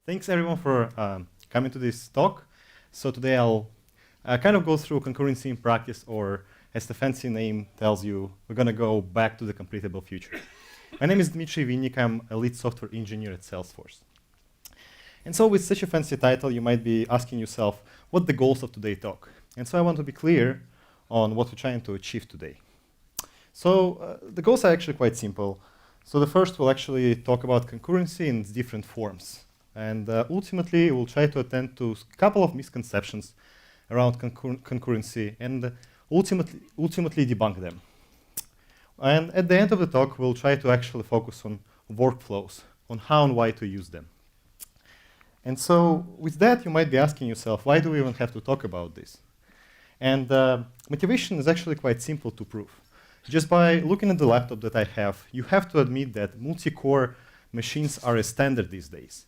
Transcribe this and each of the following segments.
Thanks everyone for coming to this talk. So today I'll kind of go through concurrency in practice, or as the fancy name tells you, we're going to go back to the completable future. My name is Dmitry Vinnik. I'm a lead software engineer at Salesforce. And so with such a fancy title, you might be asking yourself, what the goals of today's talk? And so I want to be clear on what we're trying to achieve today. So the goals are actually quite simple. So the first, we'll actually talk about concurrency in its different forms. And ultimately, we'll try to attend to a couple of misconceptions around concurrency and ultimately debunk them. And at the end of the talk, we'll try to actually focus on workflows, on how and why to use them. And so with that, you might be asking yourself, why do we even have to talk about this? And motivation is actually quite simple to prove. Just by looking at the laptop that I have, you have to admit that multi-core machines are a standard these days.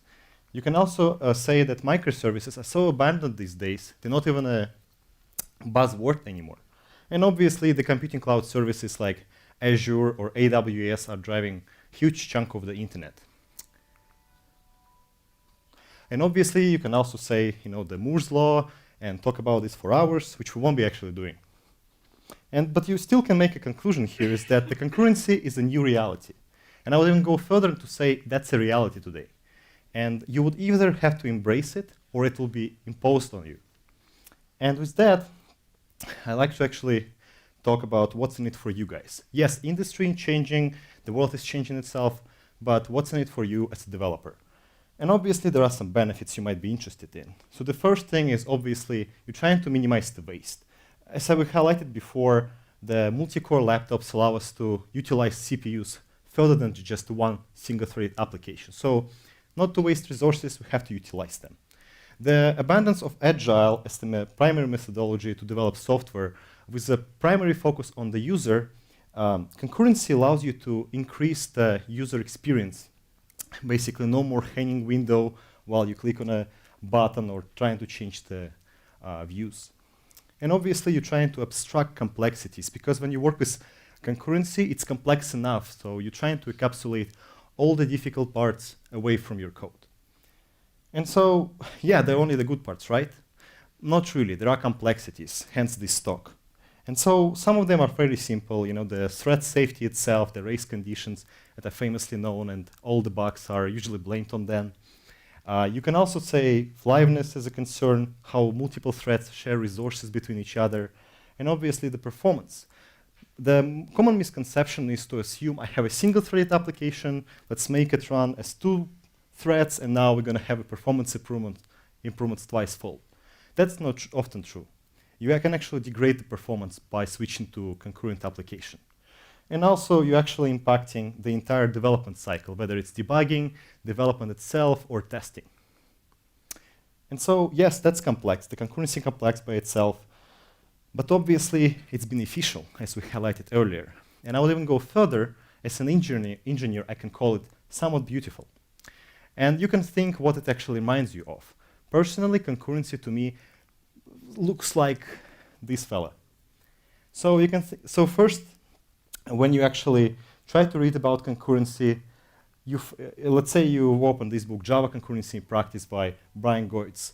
You can also say that microservices are so abandoned these days, they're not even a buzzword anymore. And obviously, the computing cloud services like Azure or AWS are driving a huge chunk of the internet. And obviously, you can also say, the Moore's law and talk about this for hours, which we won't be actually doing. But you still can make a conclusion here is that the concurrency is a new reality. And I would even go further to say that's a reality today. And you would either have to embrace it or it will be imposed on you. And with that, I'd like to actually talk about what's in it for you guys. Yes, industry is changing, the world is changing itself, but what's in it for you as a developer? And obviously, there are some benefits you might be interested in. So the first thing is obviously you're trying to minimize the waste. As I highlighted before, the multi-core laptops allow us to utilize CPUs further than just one single-threaded application. So not to waste resources, we have to utilize them. The abundance of agile as the primary methodology to develop software with a primary focus on the user, concurrency allows you to increase the user experience. Basically, no more hanging window while you click on a button or trying to change the views. And obviously, you're trying to abstract complexities, because when you work with concurrency, it's complex enough. So you're trying to encapsulate all the difficult parts away from your code. And so, yeah, they're only the good parts, right? Not really. There are complexities, hence this talk. And so some of them are fairly simple. The thread safety itself, the race conditions that are famously known, and all the bugs are usually blamed on them. You can also say liveness is a concern, how multiple threads share resources between each other, and obviously the performance. The common misconception is to assume I have a single-threaded application, let's make it run as 2 threads, and now we're going to have a performance improvements twice-fold. That's not often true. You can actually degrade the performance by switching to concurrent application. And also, you're actually impacting the entire development cycle, whether it's debugging, development itself, or testing. And so, yes, that's complex. The concurrency is complex by itself. But obviously, it's beneficial, as we highlighted earlier. And I would even go further. As an engineer, I can call it somewhat beautiful. And you can think what it actually reminds you of. Personally, concurrency to me looks like this fella. So you can so first, when you actually try to read about concurrency, let's say you open this book, Java Concurrency in Practice by Brian Goetz.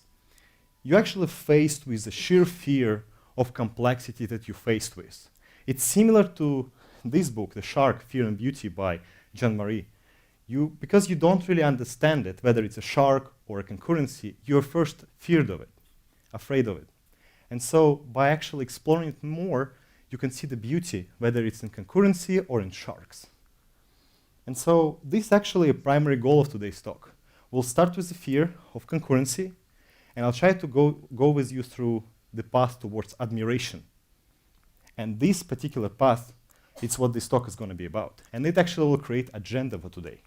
You're actually faced with the sheer fear of complexity that you're faced with. It's similar to this book, The Shark, Fear and Beauty by Jean-Marie. Because you don't really understand it, whether it's a shark or a concurrency, you're first afraid of it. And so by actually exploring it more, you can see the beauty, whether it's in concurrency or in sharks. And so this is actually a primary goal of today's talk. We'll start with the fear of concurrency, and I'll try to go with you through the path towards admiration. And this particular path, it's what this talk is going to be about. And it actually will create agenda for today.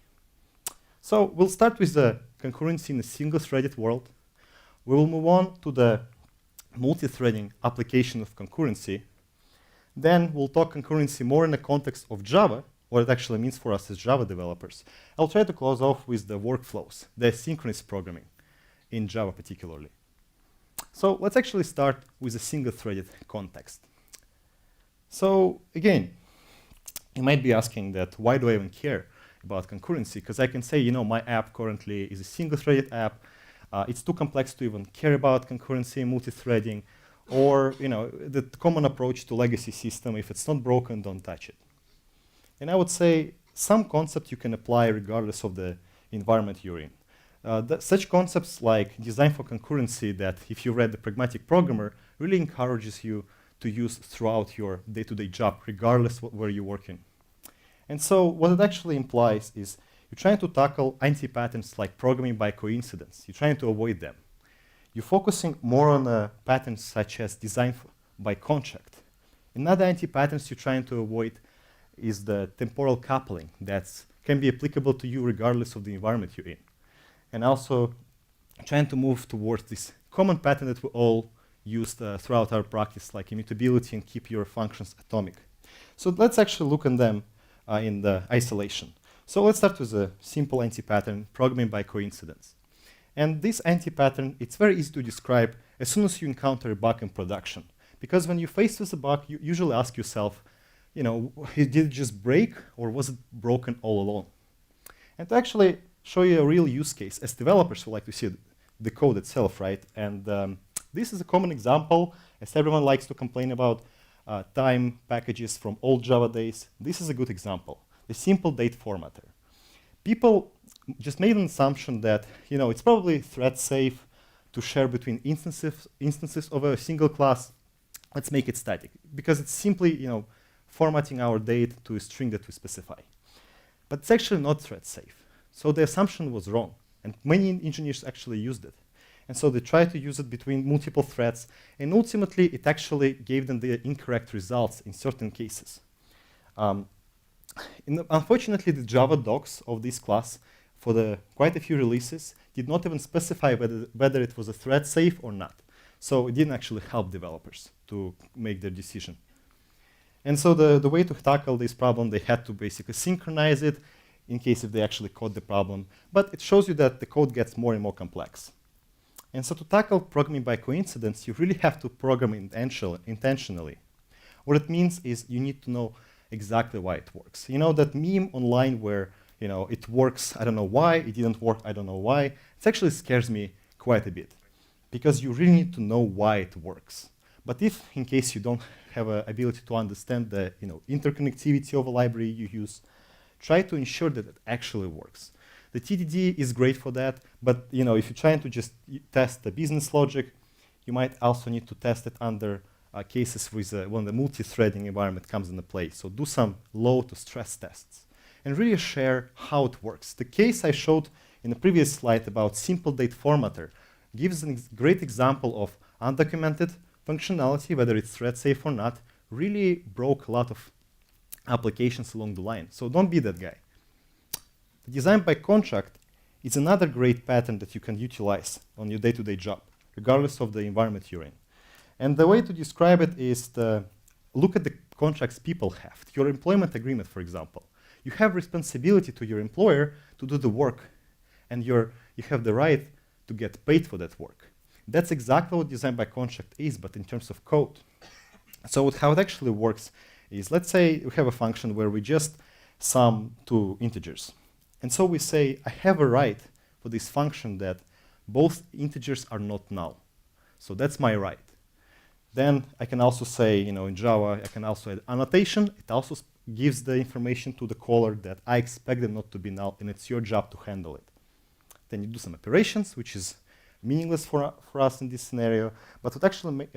So we'll start with the concurrency in a single-threaded world. We will move on to the multi-threading application of concurrency. Then we'll talk concurrency more in the context of Java, what it actually means for us as Java developers. I'll try to close off with the workflows, the asynchronous programming in Java particularly. So let's actually start with a single-threaded context. So again, you might be asking that, why do I even care? about concurrency, because I can say, you know, my app currently is a single-threaded app. It's too complex to even care about concurrency and multi-threading, or, you know, the common approach to legacy system, if it's not broken, don't touch it. And I would say some concept you can apply regardless of the environment you're in. Such concepts like design for concurrency that, if you read The Pragmatic Programmer, really encourages you to use throughout your day-to-day job, regardless where you're working. And so what it actually implies is you're trying to tackle anti-patterns like programming by coincidence. You're trying to avoid them. You're focusing more on patterns such as design by contract. Another anti-patterns you're trying to avoid is the temporal coupling that can be applicable to you regardless of the environment you're in. And also trying to move towards this common pattern that we all use throughout our practice, like immutability and keep your functions atomic. So let's actually look at them in the isolation. So let's start with a simple anti-pattern, programming by coincidence. And this anti-pattern, it's very easy to describe as soon as you encounter a bug in production. Because when you're faced with a bug, you usually ask yourself, you know, did it just break or was it broken all along? And to actually show you a real use case, as developers we like to see the code itself, right? And this is a common example, as everyone likes to complain about time packages from old Java days. This is a good example, the simple date formatter. People just made an assumption that, you know, it's probably thread safe to share between instances of a single class. Let's make it static, because it's simply, you know, formatting our date to a string that we specify. But it's actually not thread safe. So the assumption was wrong, and many engineers actually used it. And so they tried to use it between multiple threads, and ultimately it actually gave them the incorrect results in certain cases. Unfortunately, the Java docs of this class for quite a few releases did not even specify whether it was a thread safe or not. So it didn't actually help developers to make their decision. And so the way to tackle this problem, they had to basically synchronize it in case if they actually caught the problem. But it shows you that the code gets more and more complex. And so to tackle programming by coincidence, you really have to program intentionally. What it means is you need to know exactly why it works. You know that meme online where, you know, it works, I don't know why, it didn't work, I don't know why. It actually scares me quite a bit, because you really need to know why it works. But if, in case you don't have an ability to understand the, you know, interconnectivity of a library you use, try to ensure that it actually works. The TDD is great for that, but, you know, if you're trying to just test the business logic, you might also need to test it under cases with when the multi-threading environment comes into play. So do some load to stress tests and really share how it works. The case I showed in the previous slide about simple date formatter gives a great example of undocumented functionality, whether it's thread safe or not, really broke a lot of applications along the line. So don't be that guy. Design by contract is another great pattern that you can utilize on your day-to-day job, regardless of the environment you're in. And the way to describe it is to look at the contracts people have. Your employment agreement, for example. You have responsibility to your employer to do the work, and you have the right to get paid for that work. That's exactly what design by contract is, but in terms of code. So how it actually works is, let's say we have a function where we just sum two integers. And so we say, I have a right for this function that both integers are not null. So that's my right. Then I can also say, you know, in Java, I can also add annotation. It also gives the information to the caller that I expect them not to be null, and it's your job to handle it. Then you do some operations, which is meaningless for us in this scenario. But what actually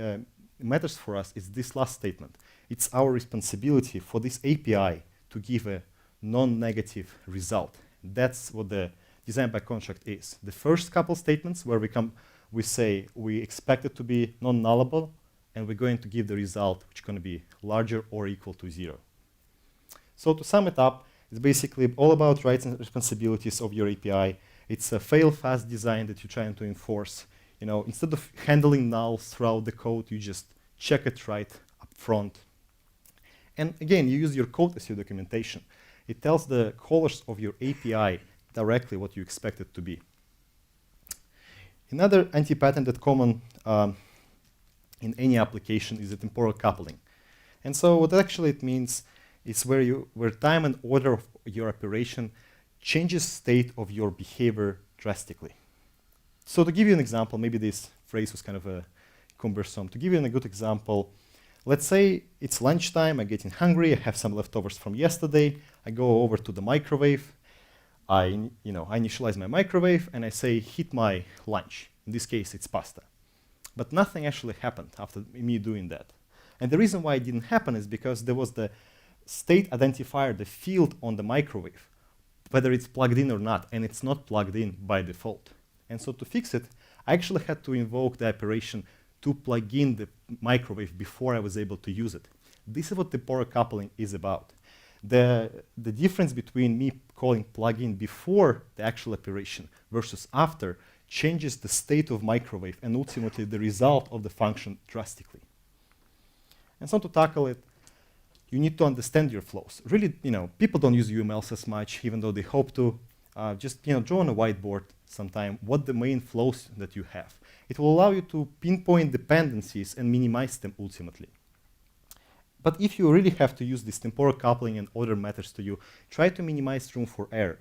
matters for us is this last statement. It's our responsibility for this API to give a non-negative result. That's what the design by contract is. The first couple statements where we say we expect it to be non-nullable, and we're going to give the result which is going to be larger or equal to 0. So to sum it up, it's basically all about rights and responsibilities of your API. It's a fail-fast design that you're trying to enforce. You know, instead of handling nulls throughout the code, you just check it right up front. And again, you use your code as your documentation. It tells the callers of your API directly what you expect it to be. Another anti-pattern that's common in any application is the temporal coupling. And so what actually it means is where time and order of your operation changes state of your behavior drastically. So to give you an example, maybe this phrase was kind of cumbersome. To give you a good example, let's say it's lunchtime, I'm getting hungry, I have some leftovers from yesterday, I go over to the microwave, I initialize my microwave, and I say, heat my lunch. In this case, it's pasta. But nothing actually happened after me doing that. And the reason why it didn't happen is because there was the state identifier, the field on the microwave, whether it's plugged in or not, and it's not plugged in by default. And so to fix it, I actually had to invoke the operation to plug in the microwave before I was able to use it. This is what temporal coupling is about. The difference between me calling plugin before the actual operation versus after changes the state of microwave and ultimately the result of the function drastically. And so to tackle it, you need to understand your flows. Really, people don't use UMLs as much, even though they hope to. Just draw on a whiteboard sometime what the main flows that you have. It will allow you to pinpoint dependencies and minimize them ultimately. But if you really have to use this temporal coupling and other methods to you, try to minimize room for error.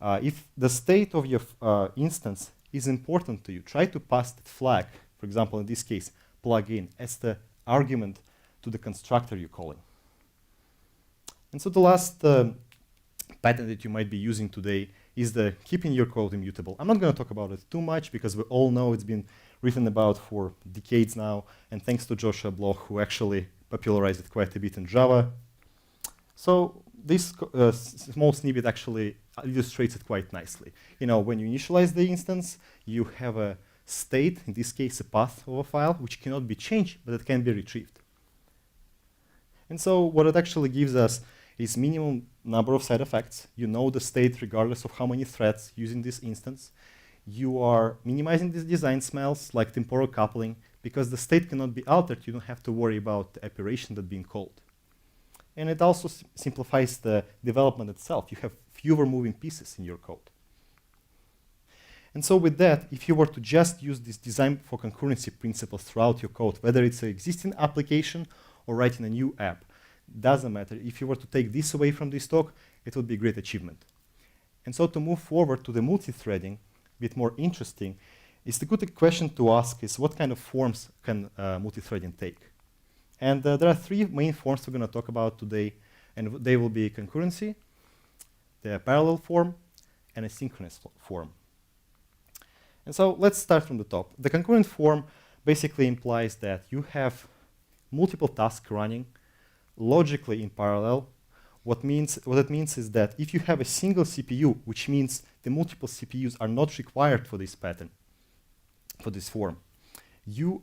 If the state of your instance is important to you, try to pass that flag, for example, in this case, plugin, as the argument to the constructor you're calling. And so the last pattern that you might be using today is the keeping your code immutable. I'm not going to talk about it too much because we all know it's been written about for decades now, and thanks to Joshua Bloch, who actually popularized it quite a bit in Java. So this small snippet actually illustrates it quite nicely. When you initialize the instance, you have a state, in this case a path of a file, which cannot be changed, but it can be retrieved. And so what it actually gives us is minimum number of side effects. You know the state regardless of how many threads using this instance. You are minimizing these design smells like temporal coupling because the state cannot be altered. You don't have to worry about the operation that's being called. And it also simplifies the development itself. You have fewer moving pieces in your code. And so with that, if you were to just use this design for concurrency principles throughout your code, whether it's an existing application or writing a new app, doesn't matter. If you were to take this away from this talk, it would be a great achievement. And so to move forward to the multi-threading, a bit more interesting, is the good question to ask is what kind of forms can multi-threading take? And there are three main forms we're going to talk about today, and they will be concurrency, the parallel form, and a synchronous form. And so let's start from the top. The concurrent form basically implies that you have multiple tasks running logically in parallel. What it means is that if you have a single CPU, which means the multiple CPUs are not required for this pattern, for this form, you're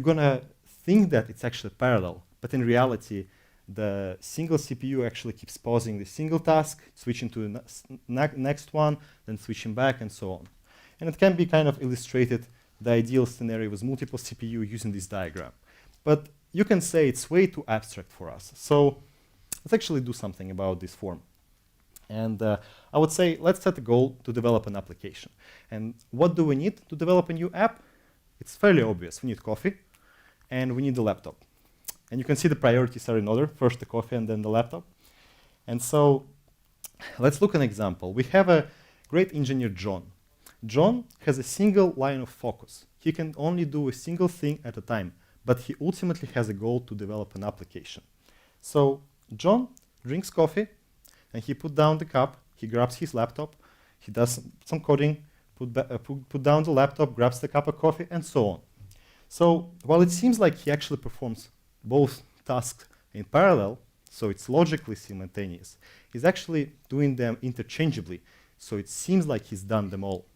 going to think that it's actually parallel, but in reality, the single CPU actually keeps pausing the single task, switching to the next one, then switching back, and so on. And it can be kind of illustrated, the ideal scenario with multiple CPU using this diagram. But you can say it's way too abstract for us. So let's actually do something about this form. And I would say let's set a goal to develop an application. And what do we need to develop a new app? It's fairly obvious. We need coffee, and we need the laptop. And you can see the priorities are in order. First the coffee, and then the laptop. And so let's look at an example. We have a great engineer, John. John has a single line of focus. He can only do a single thing at a time, but he ultimately has a goal to develop an application. So John drinks coffee, and he puts down the cup, he grabs his laptop, he does some coding, put down the laptop, grabs the cup of coffee, and so on. So while it seems like he actually performs both tasks in parallel, so it's logically simultaneous, he's actually doing them interchangeably, so it seems like he's done them all,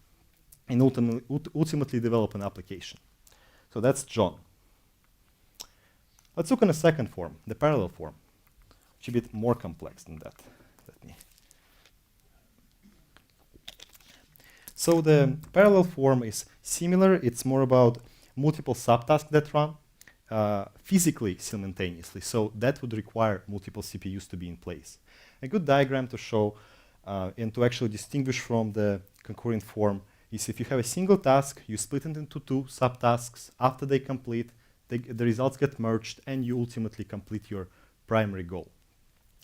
and ultimately develop an application. So that's John. Let's look at a second form, the parallel form, which is a bit more complex than that. So the parallel form is similar. It's more about multiple subtasks that run physically simultaneously. So that would require multiple CPUs to be in place. A good diagram to show and to actually distinguish from the concurrent form is if you have a single task, you split it into two subtasks. After they complete, the results get merged, and you ultimately complete your primary goal.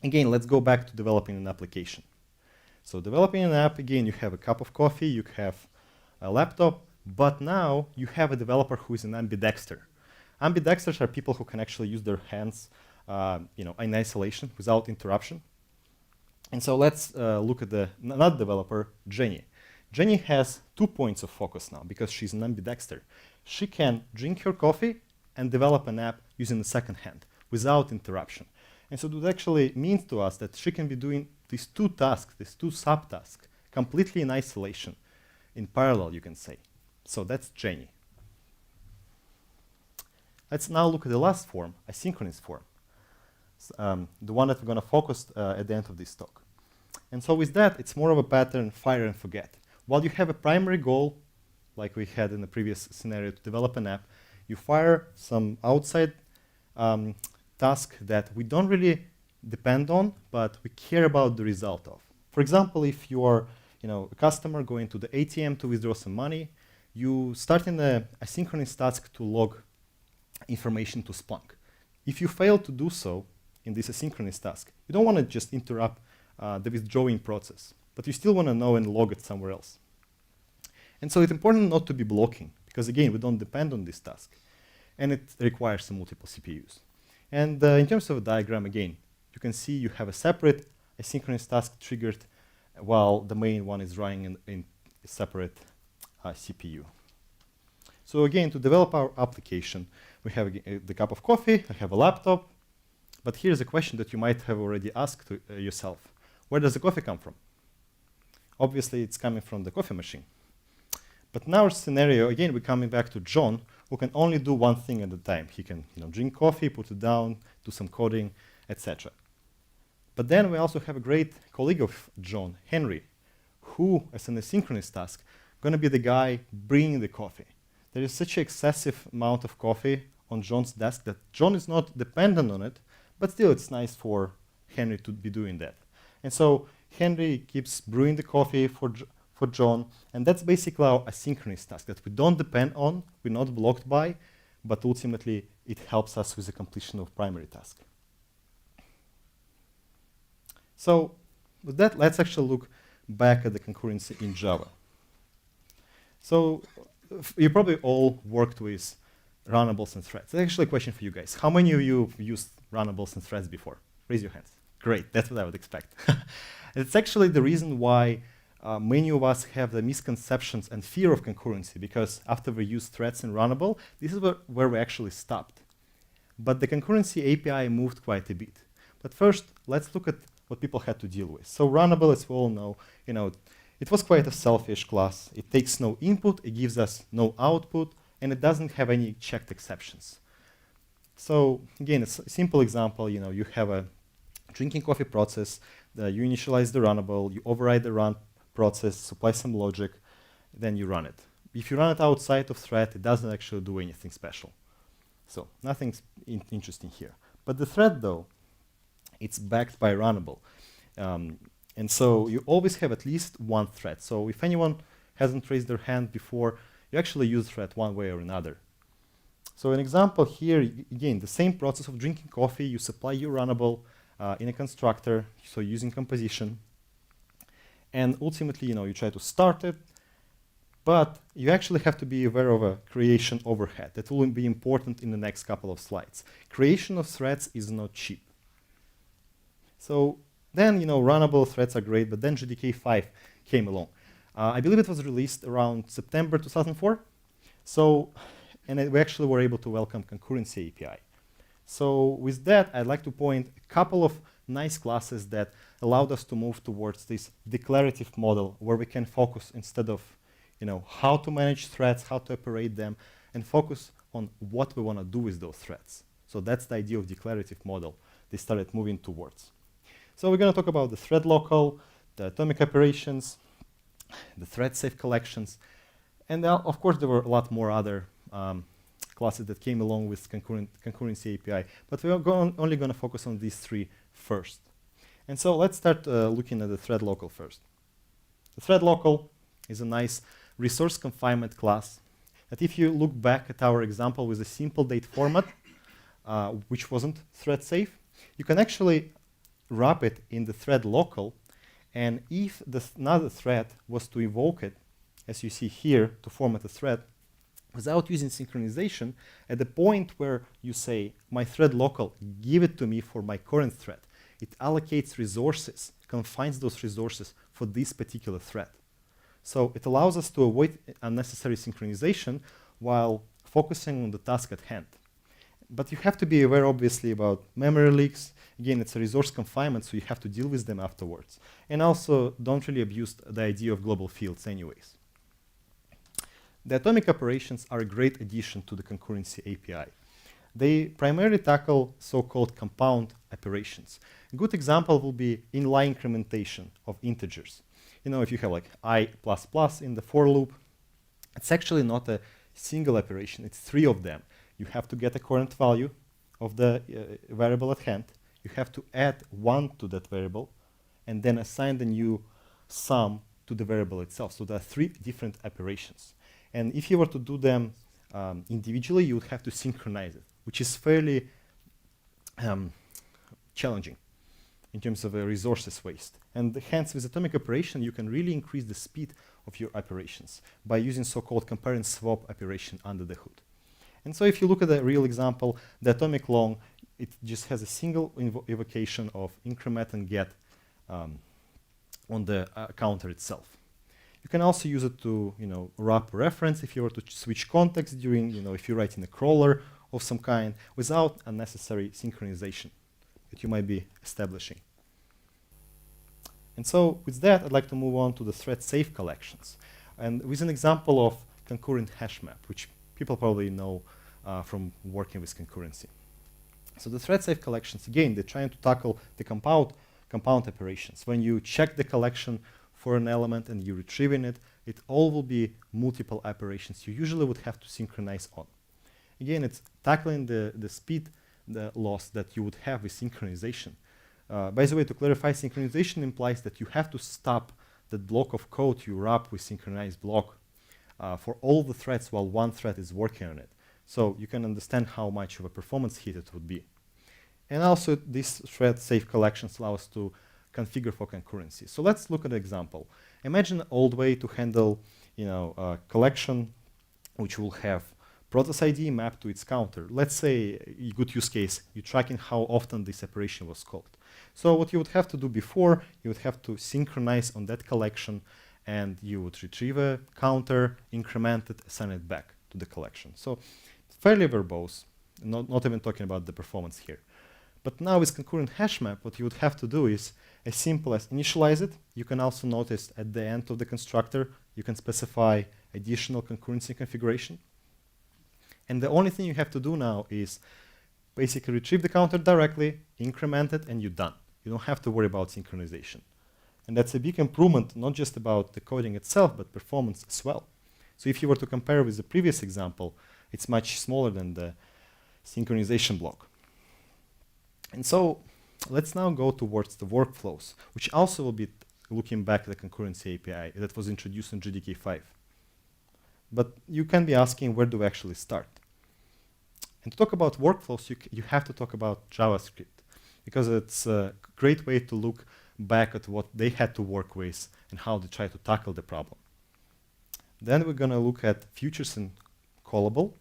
Again, let's go back to developing an application. So developing an app, again, you have a cup of coffee, you have a laptop, but now you have a developer who is an ambidexter. Ambidexters are people who can actually use their hands in isolation without interruption. And so let's look at the not developer, Jenny. Jenny has 2 points of focus now because she's an ambidexter. She can drink her coffee and develop an app using the second hand without interruption. And so that actually means to us that she can be doing these 2 tasks, these 2 subtasks, completely in isolation, in parallel, you can say. So that's Jenny. Let's now look at the last form, asynchronous form, the one that we're going to focus at the end of this talk. And so with that, it's more of a pattern, fire and forget. While you have a primary goal, like we had in the previous scenario, to develop an app, you fire some outside task that we don't really depend on, but we care about the result of. For example, if you are a customer going to the ATM to withdraw some money, you start in the asynchronous task to log information to Splunk. If you fail to do so in this asynchronous task, you don't want to just interrupt the withdrawing process, but you still want to know and log it somewhere else. And so it's important not to be blocking, because again, we don't depend on this task, and it requires some multiple CPUs. And in terms of a diagram, again, you can see you have a separate asynchronous task triggered while the main one is running in a separate CPU. So again, to develop our application, we have the cup of coffee, I have a laptop, but here's a question that you might have already asked to, yourself. Where does the coffee come from? Obviously, it's coming from the coffee machine. But in our scenario, again, we're coming back to John, who can only do one thing at a time. He can drink coffee, put it down, do some coding, etc. But then we also have a great colleague of John, Henry, who, as an asynchronous task, going to be the guy bringing the coffee. There is such an excessive amount of coffee on John's desk that John is not dependent on it, but still it's nice for Henry to be doing that. And so Henry keeps brewing the coffee for John, and that's basically our asynchronous task that we don't depend on, we're not blocked by, but ultimately it helps us with the completion of primary task. So with that, let's actually look back at the concurrency in Java. So you probably all worked with runnables and threads. That's actually a question for you guys. How many of you have used runnables and threads before? Raise your hands. Great, that's what I would expect. It's actually the reason why many of us have the misconceptions and fear of concurrency, because after we use threads and runnable, this is where we actually stopped. But the concurrency API moved quite a bit. But first, let's look at what people had to deal with. So runnable, as we all know, it was quite a selfish class. It takes no input, it gives us no output, and it doesn't have any checked exceptions. So again, it's a simple example. You have a drinking coffee process, you initialize the runnable, you override the run process, supply some logic, then you run it. If you run it outside of thread, it doesn't actually do anything special. So nothing interesting here. But the thread, though, it's backed by runnable. And so you always have at least one thread. So if anyone hasn't raised their hand before, you actually use thread one way or another. So an example here, again, the same process of drinking coffee, you supply your runnable in a constructor, so using composition. And ultimately, you try to start it, but you actually have to be aware of a creation overhead. That will be important in the next couple of slides. Creation of threads is not cheap. So then, runnable threads are great, but then JDK 5 came along. I believe it was released around September 2004. So, and we actually were able to welcome concurrency API. So with that, I'd like to point a couple of nice classes that allowed us to move towards this declarative model where we can focus instead of how to manage threads, how to operate them, and focus on what we want to do with those threads. So that's the idea of declarative model they started moving towards. So we're going to talk about the ThreadLocal, the atomic operations, the thread safe collections, and of course there were a lot more other classes that came along with concurrency API, but we're only going to focus on these 3 first. And so let's start looking at the ThreadLocal first. The ThreadLocal is a nice resource confinement class that if you look back at our example with a simple date format, which wasn't thread safe, you can actually wrap it in the ThreadLocal And if another thread was to invoke it, as you see here, to format a thread, without using synchronization, at the point where you say, my thread local, give it to me for my current thread, it allocates resources, confines those resources for this particular thread. So it allows us to avoid unnecessary synchronization while focusing on the task at hand. But you have to be aware, obviously, about memory leaks. Again, it's a resource confinement, so you have to deal with them afterwards. And also, don't really abuse the idea of global fields anyways. The atomic operations are a great addition to the concurrency API. They primarily tackle so-called compound operations. A good example will be inline incrementation of integers. You know, if you have like I++ in the for loop, it's actually not a single operation, it's 3 of them. You have to get a current value of the variable at hand, you have to add 1 to that variable, and then assign the new sum to the variable itself. So there are 3 different operations. And if you were to do them individually, you would have to synchronize it, which is fairly challenging in terms of resources waste. And hence, with atomic operation, you can really increase the speed of your operations by using so-called compare and swap operation under the hood. And so if you look at the real example, the atomic long, it just has a single evocation of increment and get on the counter itself. You can also use it to, wrap a reference if you were to switch context during, if you're writing a crawler of some kind without unnecessary synchronization that you might be establishing. And so with that, I'd like to move on to the thread safe collections. And with an example of concurrent hash map, which people probably know from working with concurrency. So the thread safe collections, again, they're trying to tackle the compound operations. When you check the collection for an element and you're retrieving it, it all will be multiple operations you usually would have to synchronize on. Again, it's tackling the speed the loss that you would have with synchronization. By the way, to clarify, synchronization implies that you have to stop the block of code you wrap with synchronized block for all the threads while one thread is working on it. So you can understand how much of a performance hit it would be. And also, these thread safe collections allow us to configure for concurrency. So let's look at an example. Imagine an old way to handle, a collection which will have process ID mapped to its counter. Let's say a good use case, you're tracking how often this operation was called. So what you would have to do before, you would have to synchronize on that collection, and you would retrieve a counter, increment it, assign it back to the collection. So it's fairly verbose, not even talking about the performance here. But now with concurrent hash map, what you would have to do is as simple as initialize it. You can also notice at the end of the constructor, you can specify additional concurrency configuration. And the only thing you have to do now is basically retrieve the counter directly, increment it, and you're done. You don't have to worry about synchronization. And that's a big improvement, not just about the coding itself, but performance as well. So if you were to compare with the previous example, it's much smaller than the synchronization block. And so let's now go towards the workflows, which also will be looking back at the concurrency API that was introduced in JDK 5. But you can be asking, where do we actually start? And to talk about workflows, you have to talk about JavaScript, because it's a great way to look back at what they had to work with and how they try to tackle the problem. Then we're going to look at futures and callable,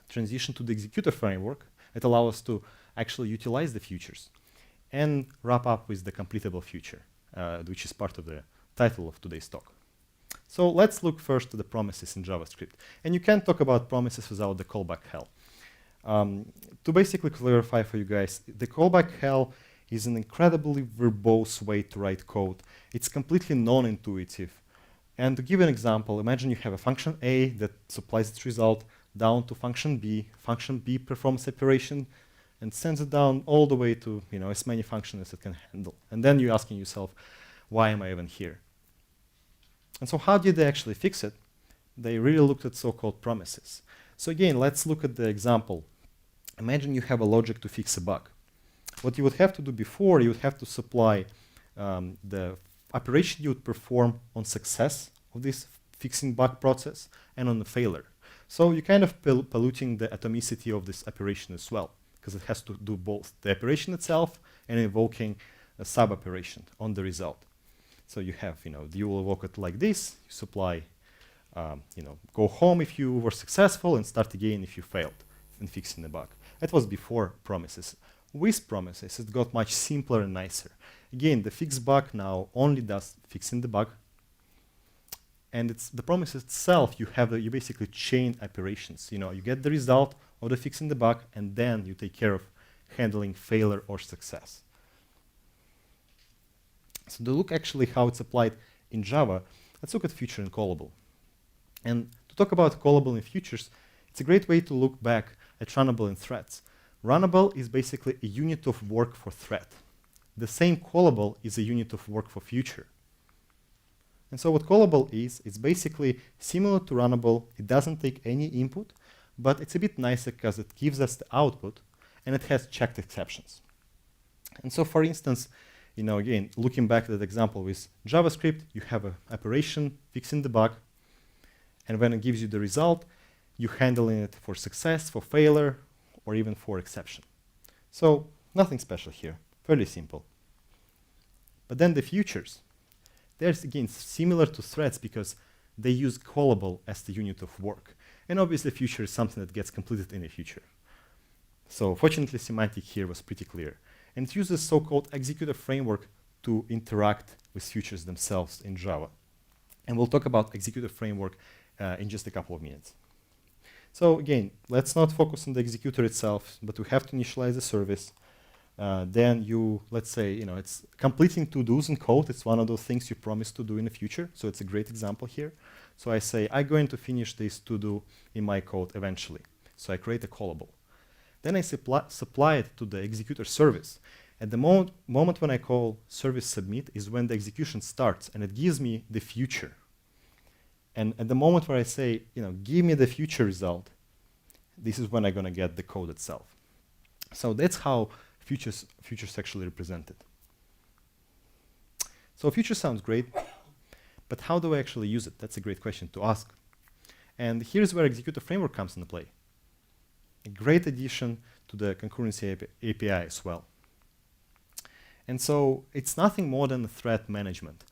transition to the executor framework that allows us to actually utilize the futures, and wrap up with the completable future, which is part of the title of today's talk. So let's look first to the promises in JavaScript. And you can't talk about promises without the callback hell. To basically clarify for you guys, the callback hell is an incredibly verbose way to write code. It's completely non-intuitive. And to give an example, imagine you have a function A that supplies its result down to function B performs operation, and sends it down all the way to as many functions as it can handle. And then you're asking yourself, why am I even here? And so how did they actually fix it? They really looked at so-called promises. So again, let's look at the example. Imagine you have a logic to fix a bug. What you would have to do before, you would have to supply the operation you would perform on success of this fixing bug process and on the failure. So you're kind of polluting the atomicity of this operation as well, because it has to do both the operation itself and invoking a sub-operation on the result. So you have, you will evoke it like this. You supply, go home if you were successful and start again if you failed in fixing the bug. That was before promises. With promises, it got much simpler and nicer. Again, the fix bug now only does fixing the bug. And it's the promise itself, you basically chain operations. You get the result of the fixing the bug, and then you take care of handling failure or success. So to look actually how it's applied in Java, let's look at Future and Callable. And to talk about callable and futures, it's a great way to look back at runnable and threads. Runnable is basically a unit of work for thread. The same callable is a unit of work for future. And so what callable is, it's basically similar to runnable. It doesn't take any input, but it's a bit nicer because it gives us the output and it has checked exceptions. And so for instance, again, looking back at that example with JavaScript, you have an operation fixing the bug, and when it gives you the result, you're handling it for success, for failure, or even for exception. So nothing special here, fairly simple. But then the futures. They're again similar to threads because they use callable as the unit of work. And obviously future is something that gets completed in the future. So fortunately semantic here was pretty clear. And it uses so-called executor framework to interact with futures themselves in Java. And we'll talk about executor framework in just a couple of minutes. So again, let's not focus on the executor itself, but we have to initialize the service. Then let's say, it's completing to-dos in code. It's one of those things you promise to do in the future. So it's a great example here. So I say, I'm going to finish this to-do in my code eventually. So I create a callable. Then I supply it to the executor service. At the moment when I call service submit is when the execution starts, and it gives me the future. And at the moment where I say, give me the future result, this is when I'm going to get the code itself. So that's how futures actually represented. So future sounds great, but how do I actually use it? That's a great question to ask. And here's where executor framework comes into play. A great addition to the concurrency API as well. And so it's nothing more than thread management.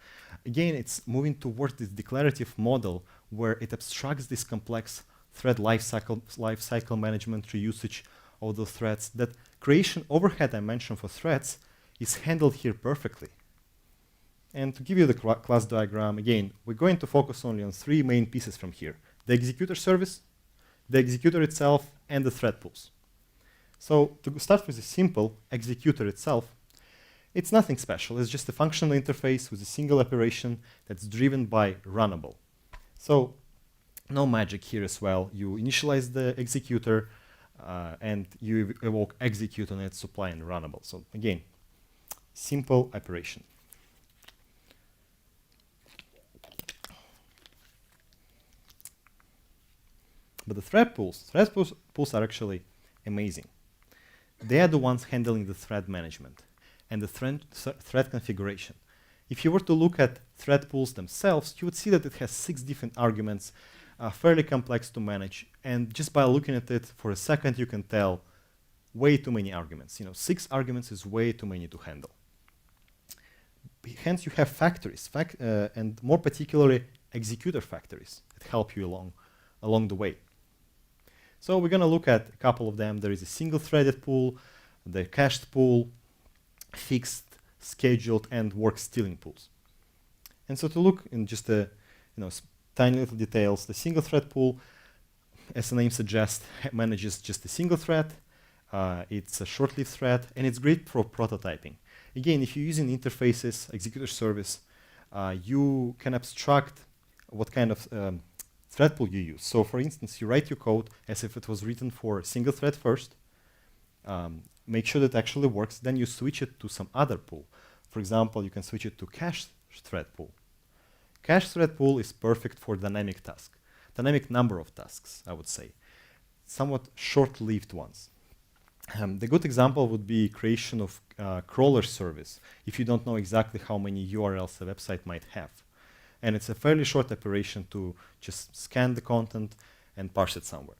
Again, it's moving towards this declarative model where it abstracts this complex thread lifecycle management through usage of the threads. That creation overhead I mentioned for threads is handled here perfectly. And to give you the class diagram, again, we're going to focus only on three main pieces from here: the executor service, the executor itself, and the thread pools. So to start with the simple executor itself, it's nothing special. It's just a functional interface with a single operation that's driven by runnable. So no magic here as well. You initialize the executor and you evoke execute on it, supply and runnable. So again, simple operation. But the thread pools are actually amazing. They are the ones handling the thread management and the thread configuration. If you were to look at thread pools themselves, you would see that it has 6 different arguments, fairly complex to manage. And just by looking at it for a second, you can tell way too many arguments. 6 arguments is way too many to handle. Hence, you have factories, and more particularly, executor factories that help you along the way. So we're going to look at a couple of them. There is a single-threaded pool, the cached pool, fixed, scheduled, and work-stealing pools. And so to look in just the tiny little details, the single-thread pool, as the name suggests, manages just a single thread. It's a short-lived thread, and it's great for prototyping. Again, if you're using interfaces, executor service, you can abstract what kind of thread pool you use. So for instance, you write your code as if it was written for a single thread first, make sure that it actually works, then you switch it to some other pool. For example, you can switch it to cached thread pool. Cached thread pool is perfect for dynamic number of tasks, I would say, somewhat short-lived ones. The good example would be creation of crawler service if you don't know exactly how many URLs a website might have. And it's a fairly short operation to just scan the content and parse it somewhere.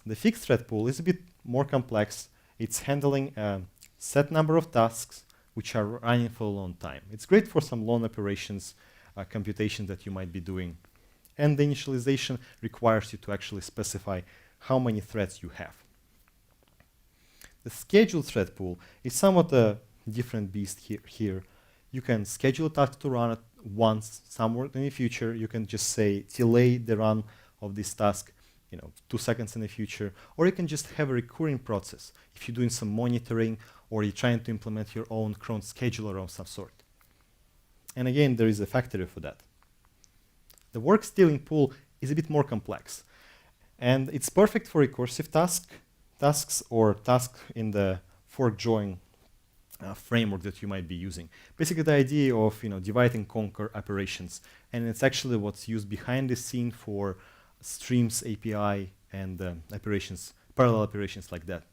The fixed thread pool is a bit more complex. It's handling a set number of tasks which are running for a long time. It's great for some long operations, computations that you might be doing. And the initialization requires you to actually specify how many threads you have. The scheduled thread pool is somewhat a different beast here. You can schedule a task to run it once somewhere in the future. You can just say delay the run of this task 2 seconds in the future, or you can just have a recurring process if you're doing some monitoring or you're trying to implement your own cron scheduler of some sort. And again, there is a factory for that. The work stealing pool is a bit more complex, and it's perfect for recursive tasks or tasks in the fork join framework that you might be using. Basically, the idea of divide and conquer operations, and it's actually what's used behind the scene for Streams API and operations, parallel operations like that.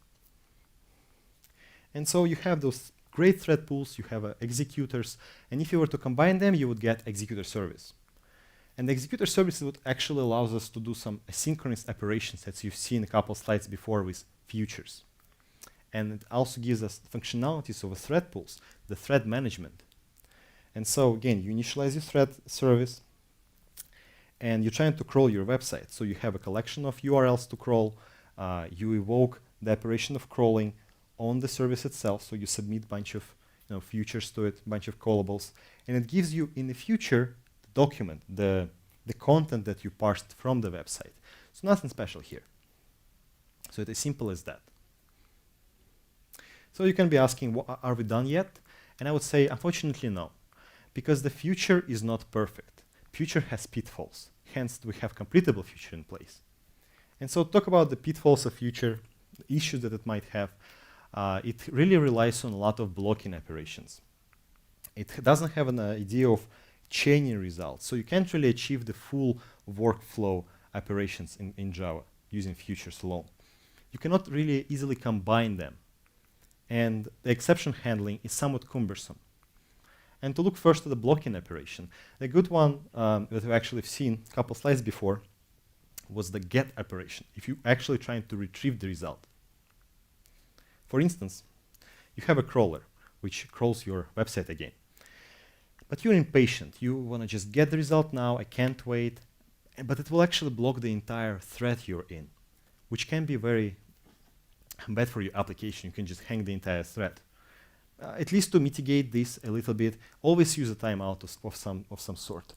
And so you have those great thread pools, you have executors, and if you were to combine them, you would get executor service. And the executor service is what actually allows us to do some asynchronous operations that you've seen a couple slides before with futures. And it also gives us functionalities of the thread pools, the thread management. And so again, you initialize your thread service, and you're trying to crawl your website. So you have a collection of URLs to crawl. You evoke the operation of crawling on the service itself. So you submit a bunch of futures to it, a bunch of callables, and it gives you in the future the document, the content that you parsed from the website. So nothing special here. So it's as simple as that. So you can be asking, are we done yet? And I would say, unfortunately, no, because the future is not perfect. Future has pitfalls, hence we have completable future in place. And so talk about the pitfalls of future, the issues that it might have. It really relies on a lot of blocking operations. It doesn't have an idea of chaining results, so you can't really achieve the full workflow operations in Java using futures alone. You cannot really easily combine them, and the exception handling is somewhat cumbersome. And to look first at the blocking operation, the good one that we've actually seen a couple slides before was the get operation, if you're actually trying to retrieve the result. For instance, you have a crawler, which crawls your website again. But you're impatient. You want to just get the result now. I can't wait. But it will actually block the entire thread you're in, which can be very bad for your application. You can just hang the entire thread. At least to mitigate this a little bit, always use a timeout of some sort.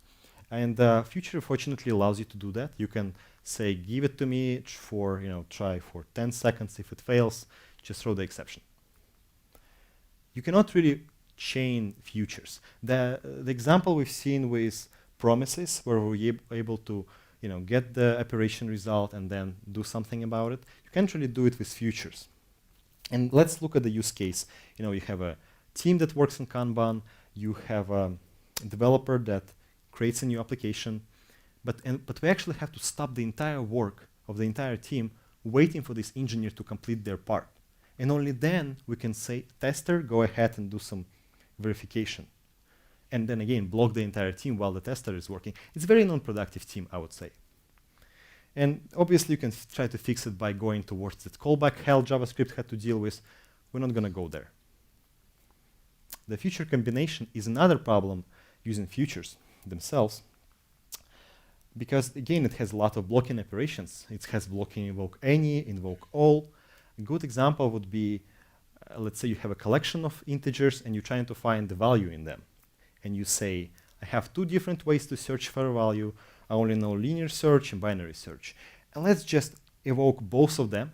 And Future fortunately allows you to do that. You can say, give it to me for, try for 10 seconds. If it fails, just throw the exception. You cannot really chain futures. The example we've seen with promises, where we're able to get the operation result and then do something about it, you can't really do it with futures. And let's look at the use case. You have a team that works in Kanban, you have a developer that creates a new application, but we actually have to stop the entire work of the entire team waiting for this engineer to complete their part. And only then we can say, tester, go ahead and do some verification. And then again, block the entire team while the tester is working. It's a very non-productive team, I would say. And obviously, you can try to fix it by going towards that callback hell JavaScript had to deal with. We're not going to go there. The future combination is another problem using futures themselves, because again, it has a lot of blocking operations. It has blocking invoke any, invoke all. A good example would be, let's say you have a collection of integers and you're trying to find the value in them. And you say, I have 2 different ways to search for a value. I only know linear search and binary search. And let's just evoke both of them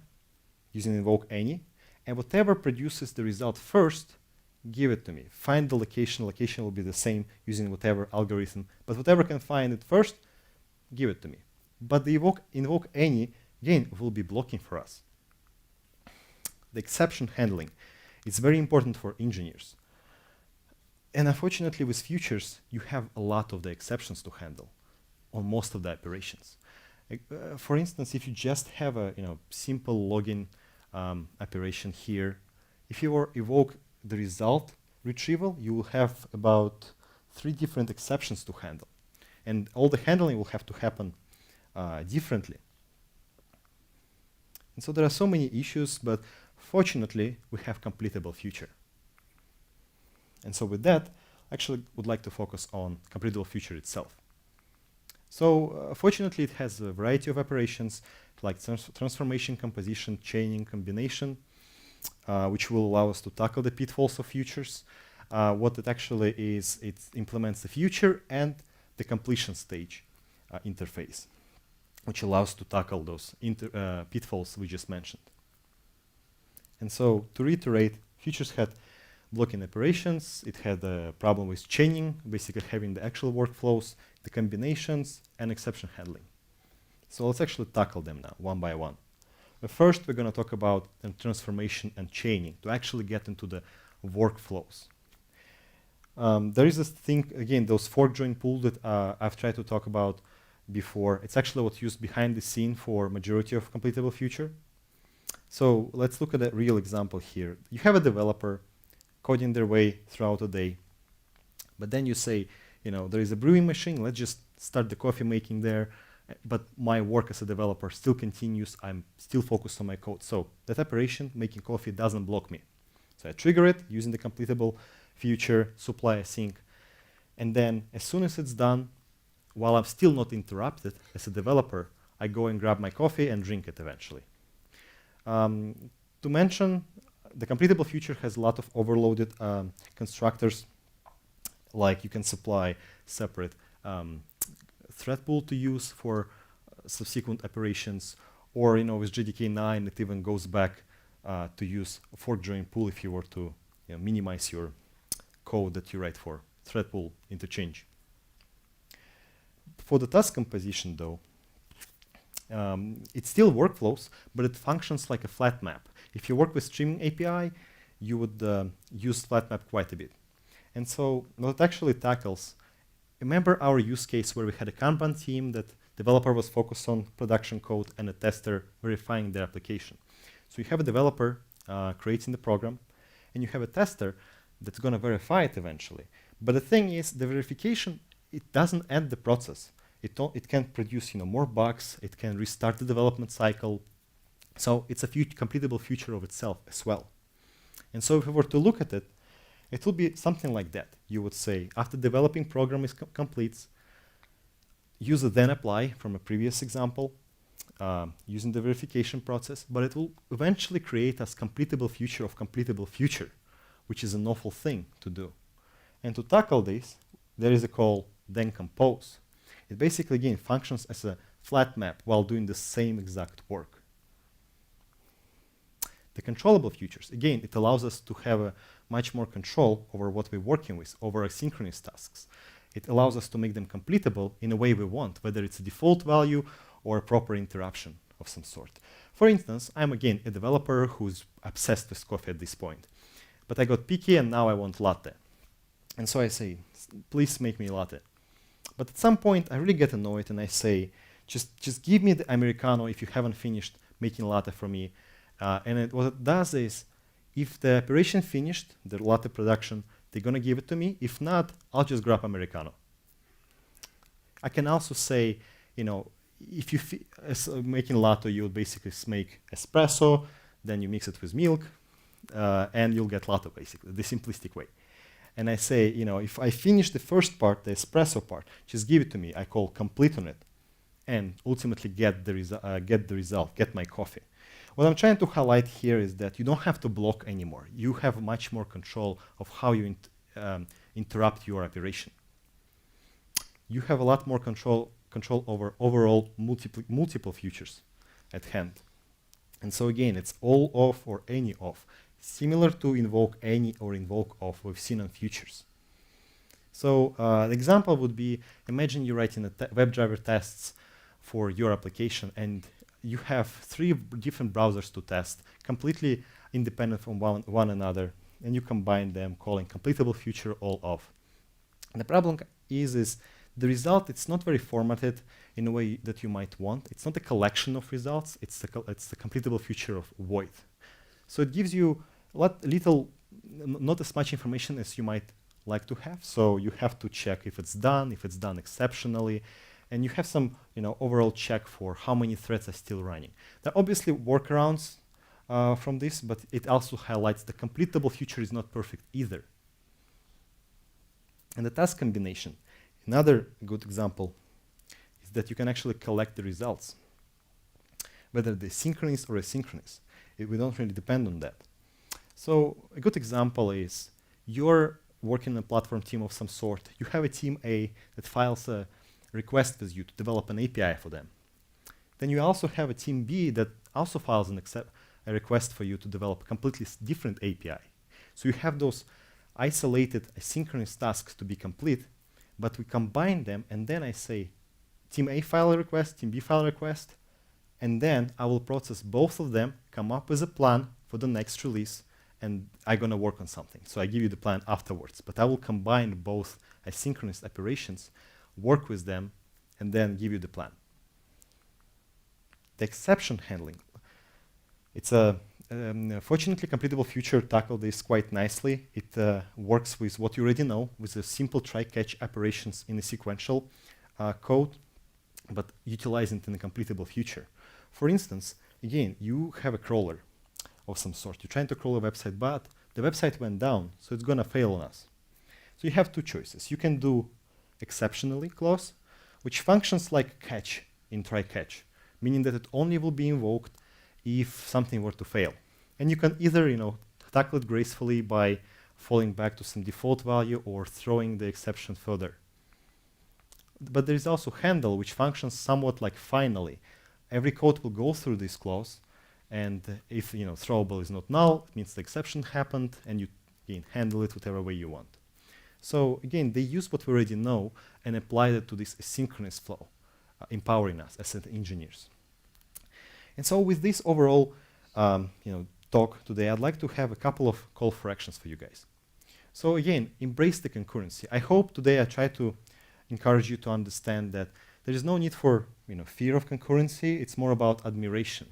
using invoke any. And whatever produces the result first, give it to me. Find the location. Location will be the same using whatever algorithm. But whatever can find it first, give it to me. But the invoke any, again, will be blocking for us. The exception handling is very important for engineers. And unfortunately, with futures, you have a lot of the exceptions to handle on most of the operations. For instance, if you just have a simple login operation here, if you evoke the result retrieval, you will have about 3 different exceptions to handle. And all the handling will have to happen differently. And so there are so many issues, but fortunately, we have completable future. And so with that, I actually would like to focus on completable future itself. So fortunately, it has a variety of operations like transformation, composition, chaining, combination, which will allow us to tackle the pitfalls of futures. What it actually is, it implements the future and the completion stage interface, which allows to tackle those pitfalls we just mentioned. And so to reiterate, futures had blocking operations, it had a problem with chaining, basically having the actual workflows, the combinations, and exception handling. So let's actually tackle them now, one by one. But first, we're going to talk about transformation and chaining to actually get into the workflows. There is this thing, again, those fork join pool that I've tried to talk about before. It's actually what's used behind the scene for majority of completable future. So let's look at a real example here. You have a developer coding their way throughout the day, but then you say, there is a brewing machine, let's just start the coffee making there, but my work as a developer still continues, I'm still focused on my code. So that operation, making coffee, doesn't block me. So I trigger it using the completable future, supply async, and then as soon as it's done, while I'm still not interrupted as a developer, I go and grab my coffee and drink it eventually. To mention, the completable future has a lot of overloaded constructors, like you can supply separate thread pool to use for subsequent operations, or with JDK 9 it even goes back to use a fork join pool if you were to minimize your code that you write for thread pool interchange. For the task composition though, it's still workflows, but it functions like a flat map. If you work with streaming API, you would use flat map quite a bit. And so what it actually tackles, remember our use case where we had a Kanban team that developer was focused on production code and a tester verifying their application. So you have a developer creating the program, and you have a tester that's going to verify it eventually. But the thing is, the verification, it doesn't end the process. It can produce more bugs, it can restart the development cycle. So it's a completable future of itself as well. And so if we were to look at it, it will be something like that. You would say, after developing program is completes, use the then apply from a previous example, using the verification process, but it will eventually create as completable future of completable future, which is an awful thing to do. And to tackle this, there is a call then compose. It basically, again, functions as a flat map while doing the same exact work. The controllable futures, again, it allows us to have a much more control over what we're working with, over asynchronous tasks. It allows us to make them completable in a way we want, whether it's a default value or a proper interruption of some sort. For instance, I'm again a developer who's obsessed with coffee at this point, but I got picky and now I want latte. And so I say, please make me a latte. But at some point, I really get annoyed and I say, just give me the Americano if you haven't finished making latte for me. And what it does is, if the operation finished, the latte production, they're going to give it to me. If not, I'll just grab Americano. I can also say, if you making latte, you'll basically make espresso, then you mix it with milk, and you'll get latte, basically, the simplistic way. And I say, if I finish the first part, the espresso part, just give it to me. I call complete on it, and ultimately get the result, get my coffee. What I'm trying to highlight here is that you don't have to block anymore. You have much more control of how you interrupt your operation. You have a lot more control over overall multiple futures at hand. And so again, it's all off or any off, similar to invoke any or invoke off we've seen on futures. So an example would be, imagine you're writing WebDriver tests for your application, and you have 3 different browsers to test, completely independent from one another, and you combine them, calling completable future all off. And the problem is the result, it's not very formatted in a way that you might want. It's not a collection of results, it's the completable future of void. So it gives you not as much information as you might like to have. So you have to check if it's done exceptionally, and you have some overall check for how many threads are still running. There are obviously workarounds from this, but it also highlights the completable future is not perfect either. And the task combination, another good example is that you can actually collect the results, whether they're synchronous or asynchronous. We don't really depend on that. So a good example is you're working in a platform team of some sort. You have a team A that files a request with you to develop an API for them. Then you also have a team B that also files a request for you to develop a completely different API. So you have those isolated asynchronous tasks to be complete, but we combine them, and then I say, team A file a request, team B file a request, and then I will process both of them, come up with a plan for the next release, and I'm going to work on something. So I give you the plan afterwards, but I will combine both asynchronous operations, work with them, and then give you the plan. The exception handling. It's fortunately, CompletableFuture tackled this quite nicely. It works with what you already know, with the simple try-catch operations in a sequential code, but utilizing it in a CompletableFuture. For instance, again, you have a crawler of some sort. You're trying to crawl a website, but the website went down, so it's going to fail on us. So you have two choices. You can do exceptionally clause, which functions like catch in try-catch, meaning that it only will be invoked if something were to fail. And you can either, tackle it gracefully by falling back to some default value or throwing the exception further. But there is also handle, which functions somewhat like finally. Every code will go through this clause, and if throwable is not null, it means the exception happened, and you again handle it whatever way you want. So again, they use what we already know and applied it to this asynchronous flow, empowering us as engineers. And so with this overall talk today, I'd like to have a couple of call for actions for you guys. So again, embrace the concurrency. I hope today I try to encourage you to understand that there is no need for fear of concurrency. It's more about admiration.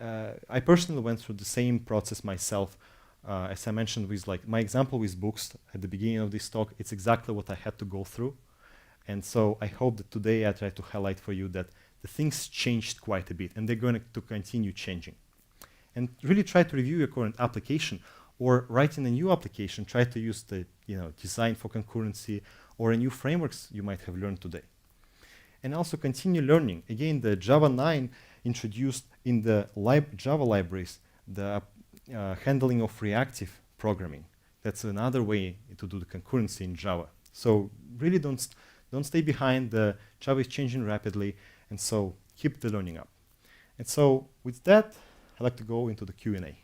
I personally went through the same process myself. As I mentioned, with my example with books at the beginning of this talk, it's exactly what I had to go through. And so I hope that today I try to highlight for you that the things changed quite a bit, and they're going to continue changing. And really try to review your current application, or writing a new application, try to use the design for concurrency or a new frameworks you might have learned today. And also continue learning. Again, the Java 9 introduced in the Java libraries the handling of reactive programming. That's another way to do the concurrency in Java. So really don't stay behind. The Java is changing rapidly, and so keep the learning up. And so with that, I'd like to go into the Q&A.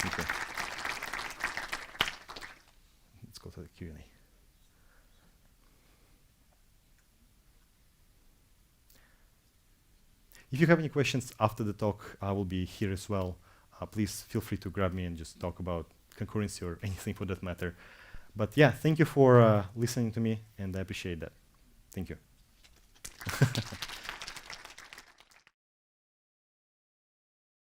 Okay. Let's go to the Q&A. If you have any questions after the talk, I will be here as well. Please feel free to grab me and just talk about concurrency or anything for that matter. But yeah, thank you for listening to me, and I appreciate that. Thank you.